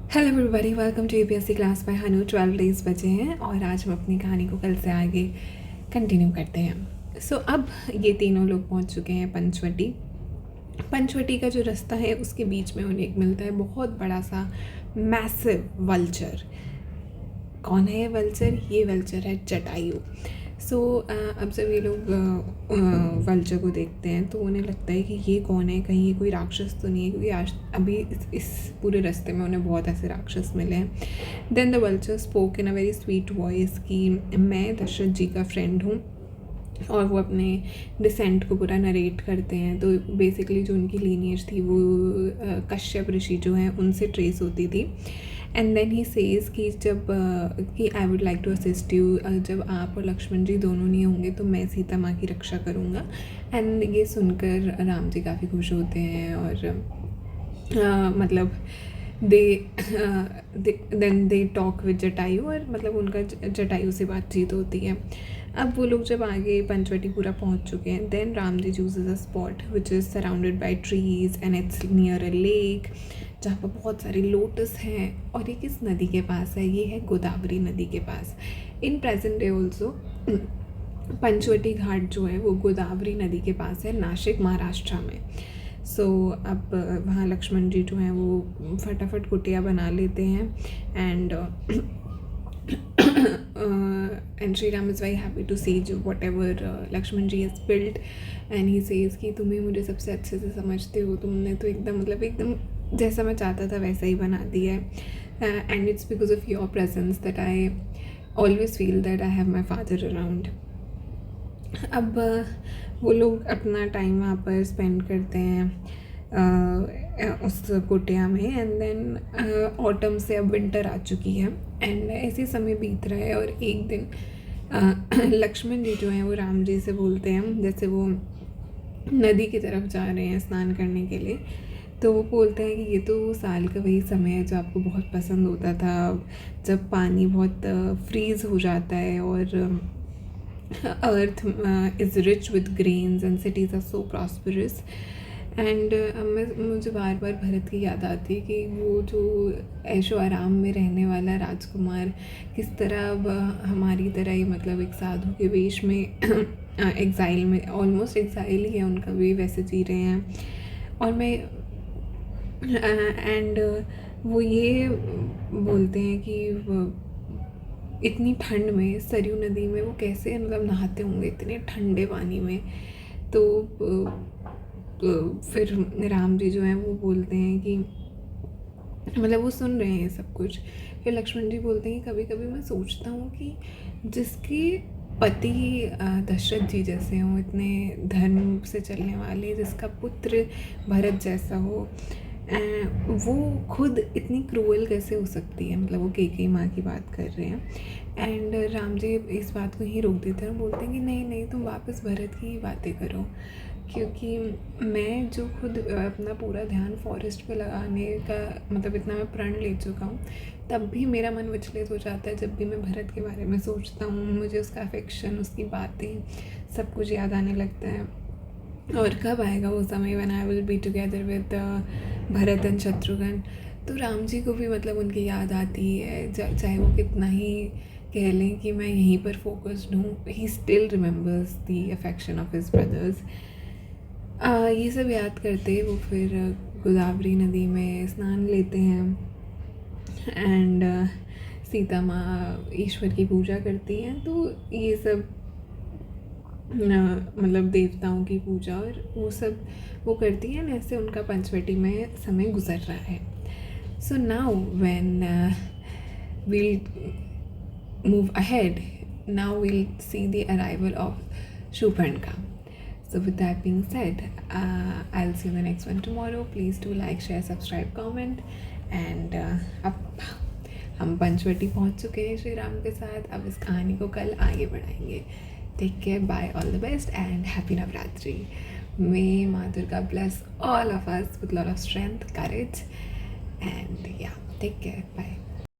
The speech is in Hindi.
Hello everybody, welcome to UPSC class by Hanu. 12 days बचे हैं और आज हम अपनी कहानी को कल से आगे कंटिन्यू करते हैं। सो अब ये तीनों लोग पहुंच चुके हैं पंचवटी। पंचवटी का जो रास्ता है उसके बीच में उन्हें एक मिलता है बहुत बड़ा सा मैसिव वल्चर। कौन है ये वल्चर? ये वल्चर है जटायु। सो अब जब ये लोग वल्चर को देखते हैं तो उन्हें लगता है कि ये कौन है, कहीं ये कोई राक्षस तो नहीं है, क्योंकि आज अभी इस पूरे रास्ते में उन्हें बहुत ऐसे राक्षस मिले हैं। Then the vulture spoke in a very sweet voice कि मैं दशरथ जी का फ्रेंड हूँ, और वो अपने डिसेंट को पूरा नरेट करते हैं। तो बेसिकली जो उनकी लीनियज थी वो कश्यप ऋषि जो हैं उनसे ट्रेस होती थी। एंड देन ही सेज कि जब कि I would like to assist you, जब आप और लक्ष्मण जी दोनों नहीं होंगे तो मैं सीता माँ की रक्षा करूँगा। एंड ये सुनकर राम जी काफ़ी खुश होते हैं और मतलब then they talk with Jatayu, और मतलब उनका जटायु से बातचीत होती है। अब वो लोग जब आगे पंचवटी पूरा पहुंच चुके हैं, then Ram ji chooses a spot which is surrounded by trees and it's near a lake, जहाँ पर बहुत सारे लोटस हैं। और ये किस नदी के पास है? ये है गोदावरी नदी के पास। In present day also Panchavati Ghat जो है वो गोदावरी नदी के पास है, नासिक महाराष्ट्र में। सो अब वहाँ लक्ष्मण जी जो हैं वो फटाफट कुटिया बना लेते हैं। And and Shri Ram is very happy to see जो whatever Lakshman ji has built. And he says कि तुम ही मुझे सबसे अच्छे से समझते हो, तुमने तो एकदम जैसा मैं चाहता था वैसा ही बना दिया है। And it's because of your presence that I always feel that I have my father around. अब वो लोग अपना टाइम वहाँ पर स्पेंड करते हैं उस कुटिया में। एंड देन ऑटम से अब विंटर आ चुकी है एंड ऐसे समय बीत रहा है। और एक दिन लक्ष्मण जी जो हैं वो राम जी से बोलते हैं, जैसे वो नदी की तरफ जा रहे हैं स्नान करने के लिए, तो वो बोलते हैं कि ये तो साल का वही समय है जो आपको बहुत पसंद होता था, जब पानी बहुत फ्रीज़ हो जाता है और earth is rich with grains and cities are so prosperous. And मुझे बार बार भरत की याद आती है कि वो जो ऐशो आराम में रहने वाला राजकुमार किस तरह अब हमारी तरह ही, मतलब एक साधु के वेश में एग्ज़ाइल में, ऑलमोस्ट एग्ज़ाइल ही है उनका भी, वैसे जी रहे हैं। और मैं एंड वो ये बोलते हैं कि इतनी ठंड में सरयू नदी में वो कैसे मतलब नहाते होंगे इतने ठंडे पानी में। तो फिर राम जी जो हैं वो बोलते हैं कि मतलब वो सुन रहे हैं सब कुछ। फिर लक्ष्मण जी बोलते हैं कि कभी कभी मैं सोचता हूँ कि जिसके पति दशरथ जी जैसे हों, इतने धर्म से चलने वाले, जिसका पुत्र भरत जैसा हो, वो खुद इतनी क्रूअल कैसे हो सकती है। मतलब वो केकई माँ की बात कर रहे हैं। एंड राम जी इस बात को ही रोक देते हैं और बोलते हैं कि नहीं नहीं, तुम वापस भरत की ही बातें करो, क्योंकि मैं जो खुद अपना पूरा ध्यान फॉरेस्ट पे लगाने का मतलब इतना मैं प्रण ले चुका हूँ, तब भी मेरा मन विचलित हो जाता है जब भी मैं भरत के बारे में सोचता हूँ। मुझे उसका अफेक्शन, उसकी बातें, सब कुछ याद आने लगता है। और कब आएगा वो समय when I will be together with Bharat and Shatrughna. तो राम जी को भी मतलब उनकी याद आती है, चाहे वो कितना ही कह लें कि मैं यहीं पर फोकस्ड हूँ, he still remembers the affection of his brothers. ये सब याद करते वो फिर गोदावरी नदी में स्नान लेते हैं। एंड सीता माँ ईश्वर की पूजा करती हैं। तो ये सब मतलब देवताओं की पूजा और वो सब वो करती हैं। ऐसे उनका पंचवटी में समय गुजर रहा है। So now when we'll move ahead, now we'll see the arrival of Shubhanka. So with that being said, I'll see you in the next one tomorrow. Please do like, share, subscribe, comment. And अब हम पंचवटी पहुंच चुके हैं श्री राम के साथ। अब इस कहानी को कल आगे बढ़ाएंगे। Take care, bye, all the best and happy Navratri. May Ma Durga bless all of us with a lot of strength, courage, and yeah, take care. Bye.